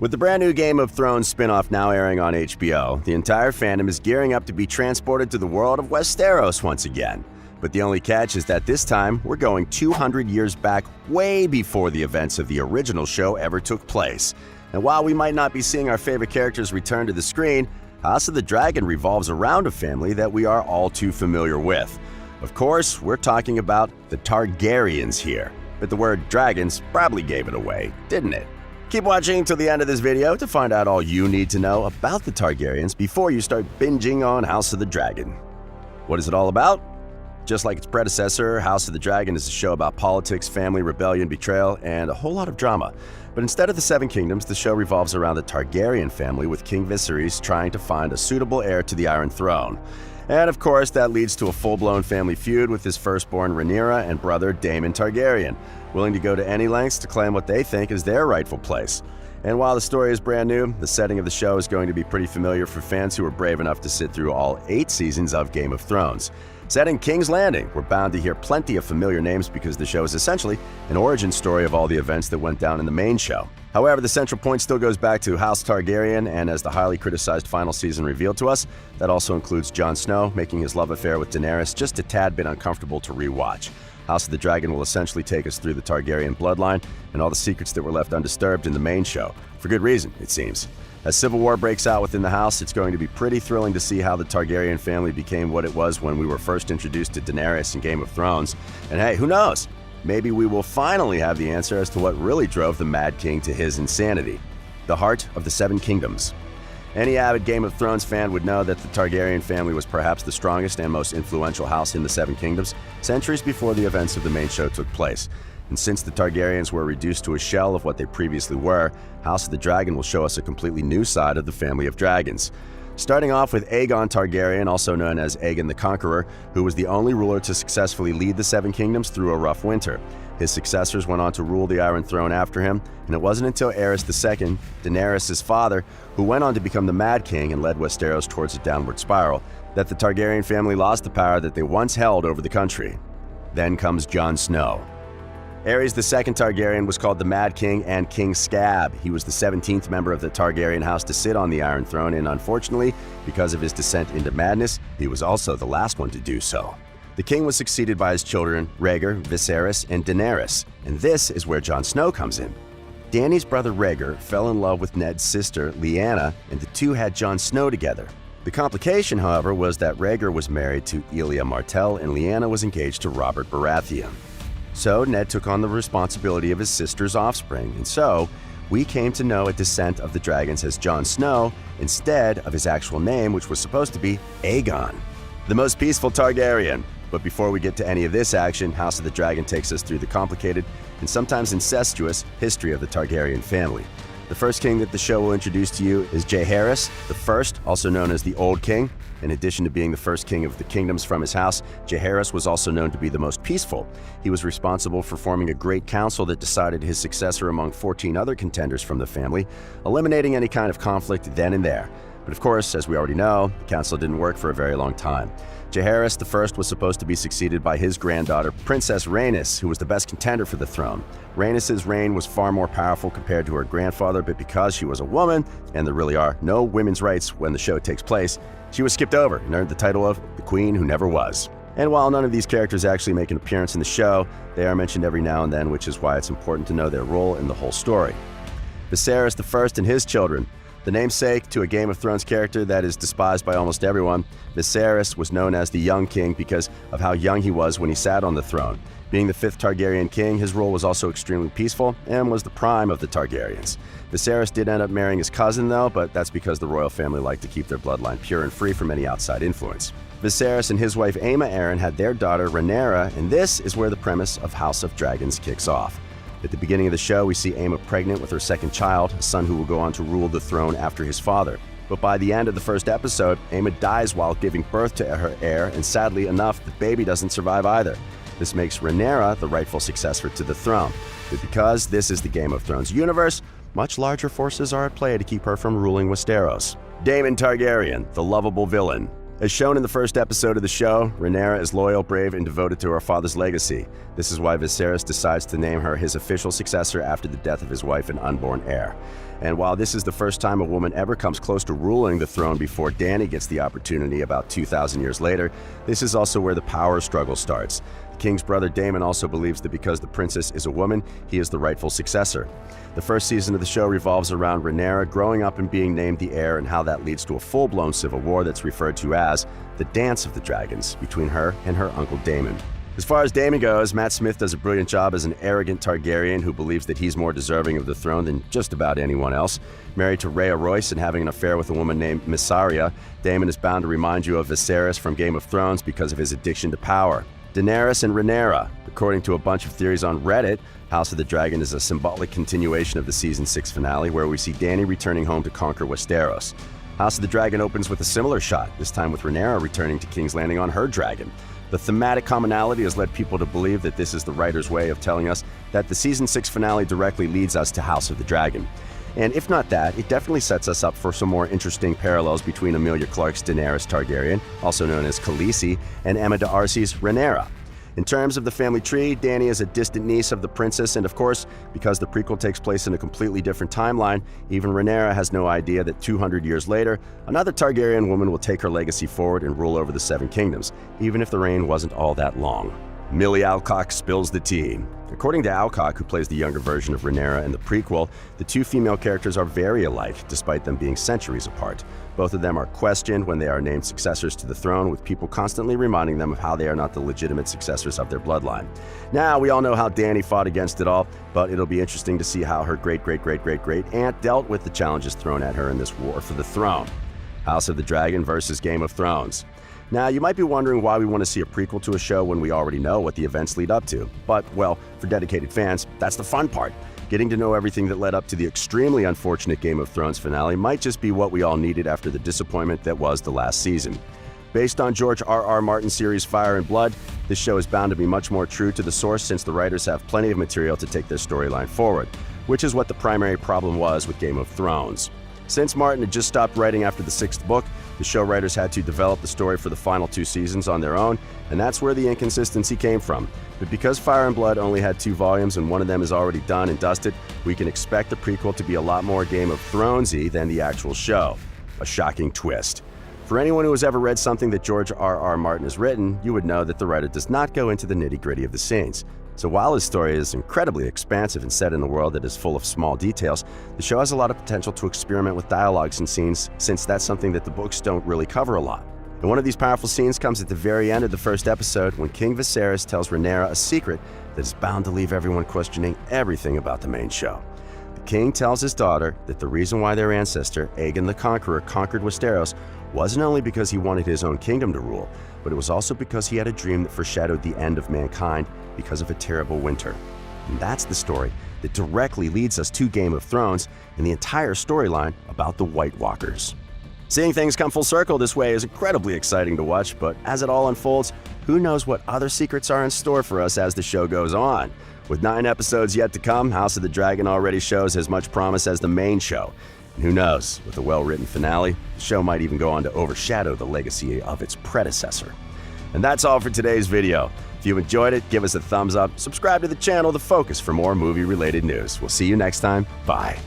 With the brand new Game of Thrones spin-off now airing on HBO, the entire fandom is gearing up to be transported to the world of Westeros once again. But the only catch is that this time, we're going 200 years back, way before the events of the original show ever took place. And while we might not be seeing our favorite characters return to the screen, House of the Dragon revolves around a family that we are all too familiar with. Of course, we're talking about the Targaryens here. But the word dragons probably gave it away, didn't it? Keep watching till the end of this video to find out all you need to know about the Targaryens before you start binging on House of the Dragon. What is it all about? Just like its predecessor, House of the Dragon is a show about politics, family, rebellion, betrayal, and a whole lot of drama. But instead of the Seven Kingdoms, the show revolves around the Targaryen family, with King Viserys trying to find a suitable heir to the Iron Throne. And of course, that leads to a full-blown family feud with his firstborn Rhaenyra and brother Daemon Targaryen, willing to go to any lengths to claim what they think is their rightful place. And while the story is brand new, the setting of the show is going to be pretty familiar for fans who are brave enough to sit through all 8 seasons of Game of Thrones. Set in King's Landing, we're bound to hear plenty of familiar names because the show is essentially an origin story of all the events that went down in the main show. However, the central point still goes back to House Targaryen, and as the highly criticized final season revealed to us, that also includes Jon Snow, making his love affair with Daenerys just a tad bit uncomfortable to rewatch. House of the Dragon will essentially take us through the Targaryen bloodline and all the secrets that were left undisturbed in the main show. For good reason, it seems. As civil war breaks out within the house, it's going to be pretty thrilling to see how the Targaryen family became what it was when we were first introduced to Daenerys in Game of Thrones. And hey, who knows? Maybe we will finally have the answer as to what really drove the Mad King to his insanity. The heart of the Seven Kingdoms. Any avid Game of Thrones fan would know that the Targaryen family was perhaps the strongest and most influential house in the Seven Kingdoms, centuries before the events of the main show took place. And since the Targaryens were reduced to a shell of what they previously were, House of the Dragon will show us a completely new side of the family of dragons. Starting off with Aegon Targaryen, also known as Aegon the Conqueror, who was the only ruler to successfully lead the Seven Kingdoms through a rough winter. His successors went on to rule the Iron Throne after him, and it wasn't until Aerys II, Daenerys' father, who went on to become the Mad King and led Westeros towards a downward spiral, that the Targaryen family lost the power that they once held over the country. Then comes Jon Snow. Aerys II Targaryen was called the Mad King and King Scab. He was the 17th member of the Targaryen house to sit on the Iron Throne, and unfortunately, because of his descent into madness, he was also the last one to do so. The king was succeeded by his children, Rhaegar, Viserys, and Daenerys, and this is where Jon Snow comes in. Dany's brother Rhaegar fell in love with Ned's sister, Lyanna, and the two had Jon Snow together. The complication, however, was that Rhaegar was married to Elia Martell and Lyanna was engaged to Robert Baratheon. So Ned took on the responsibility of his sister's offspring, and so we came to know a descent of the dragons as Jon Snow instead of his actual name, which was supposed to be Aegon, the most peaceful Targaryen. But before we get to any of this action, House of the Dragon takes us through the complicated and sometimes incestuous history of the Targaryen family. The first king that the show will introduce to you is Jaehaerys I, also known as the Old King. In addition to being the first king of the kingdoms from his house, Jaehaerys was also known to be the most peaceful. He was responsible for forming a great council that decided his successor among 14 other contenders from the family, eliminating any kind of conflict then and there. But of course, as we already know, the council didn't work for a very long time. Jaehaerys I was supposed to be succeeded by his granddaughter, Princess Rhaenys, who was the best contender for the throne. Rhaenys' reign was far more powerful compared to her grandfather, but because she was a woman, and there really are no women's rights when the show takes place, she was skipped over and earned the title of the Queen Who Never Was. And while none of these characters actually make an appearance in the show, they are mentioned every now and then, which is why it's important to know their role in the whole story. Viserys I and his children. The namesake to a Game of Thrones character that is despised by almost everyone, Viserys was known as the Young King because of how young he was when he sat on the throne. Being the 5th Targaryen king, his rule was also extremely peaceful and was the prime of the Targaryens. Viserys did end up marrying his cousin though, but that's because the royal family liked to keep their bloodline pure and free from any outside influence. Viserys and his wife Aemma Arryn had their daughter Rhaenyra, and this is where the premise of House of Dragons kicks off. At the beginning of the show, we see Aemma pregnant with her second child, a son who will go on to rule the throne after his father. But by the end of the first episode, Aemma dies while giving birth to her heir, and sadly enough, the baby doesn't survive either. This makes Rhaenyra the rightful successor to the throne. But because this is the Game of Thrones universe, much larger forces are at play to keep her from ruling Westeros. Daemon Targaryen, the lovable villain. As shown in the first episode of the show, Rhaenyra is loyal, brave, and devoted to her father's legacy. This is why Viserys decides to name her his official successor after the death of his wife and unborn heir. And while this is the first time a woman ever comes close to ruling the throne before Dany gets the opportunity about 2,000 years later, this is also where the power struggle starts. The king's brother Daemon also believes that because the princess is a woman, he is the rightful successor. The first season of the show revolves around Rhaenyra growing up and being named the heir, and how that leads to a full-blown civil war that's referred to as the Dance of the Dragons between her and her uncle Daemon. As far as Daemon goes, Matt Smith does a brilliant job as an arrogant Targaryen who believes that he's more deserving of the throne than just about anyone else. Married to Rhea Royce and having an affair with a woman named Mysaria, Daemon is bound to remind you of Viserys from Game of Thrones because of his addiction to power. Daenerys and Rhaenyra. According to a bunch of theories on Reddit, House of the Dragon is a symbolic continuation of the Season 6 finale, where we see Dany returning home to conquer Westeros. House of the Dragon opens with a similar shot, this time with Rhaenyra returning to King's Landing on her dragon. The thematic commonality has led people to believe that this is the writer's way of telling us that the Season 6 finale directly leads us to House of the Dragon. And if not that, it definitely sets us up for some more interesting parallels between Emilia Clarke's Daenerys Targaryen, also known as Khaleesi, and Emma D'Arcy's Rhaenyra. In terms of the family tree, Dany is a distant niece of the princess, and of course, because the prequel takes place in a completely different timeline, even Rhaenyra has no idea that 200 years later, another Targaryen woman will take her legacy forward and rule over the Seven Kingdoms, even if the reign wasn't all that long. Millie Alcock spills the tea. According to Alcock, who plays the younger version of Rhaenyra in the prequel, the two female characters are very alike, despite them being centuries apart. Both of them are questioned when they are named successors to the throne, with people constantly reminding them of how they are not the legitimate successors of their bloodline. Now, we all know how Dany fought against it all, but it'll be interesting to see how her great-great-great-great-great-aunt dealt with the challenges thrown at her in this war for the throne. House of the Dragon versus Game of Thrones. Now, you might be wondering why we want to see a prequel to a show when we already know what the events lead up to. But, well, for dedicated fans, that's the fun part. Getting to know everything that led up to the extremely unfortunate Game of Thrones finale might just be what we all needed after the disappointment that was the last season. Based on George R.R. Martin's series Fire and Blood, this show is bound to be much more true to the source since the writers have plenty of material to take their storyline forward, which is what the primary problem was with Game of Thrones. Since Martin had just stopped writing after the 6th book, the show writers had to develop the story for the final 2 seasons on their own, and that's where the inconsistency came from. But because Fire and Blood only had 2 volumes and one of them is already done and dusted, we can expect the prequel to be a lot more Game of Thrones-y than the actual show. A shocking twist. For anyone who has ever read something that George R.R. Martin has written, you would know that the writer does not go into the nitty-gritty of the scenes. So while his story is incredibly expansive and set in a world that is full of small details, the show has a lot of potential to experiment with dialogues and scenes, since that's something that the books don't really cover a lot. And one of these powerful scenes comes at the very end of the first episode, when King Viserys tells Rhaenyra a secret that is bound to leave everyone questioning everything about the main show. The king tells his daughter that the reason why their ancestor, Aegon the Conqueror, conquered Westeros wasn't only because he wanted his own kingdom to rule, but it was also because he had a dream that foreshadowed the end of mankind because of a terrible winter. And that's the story that directly leads us to Game of Thrones and the entire storyline about the White Walkers. Seeing things come full circle this way is incredibly exciting to watch, but as it all unfolds, who knows what other secrets are in store for us as the show goes on. With 9 episodes yet to come, House of the Dragon already shows as much promise as the main show. And who knows, with a well-written finale, the show might even go on to overshadow the legacy of its predecessor. And that's all for today's video. If you enjoyed it, give us a thumbs up, subscribe to the channel, The Focus, for more movie-related news. We'll see you next time. Bye.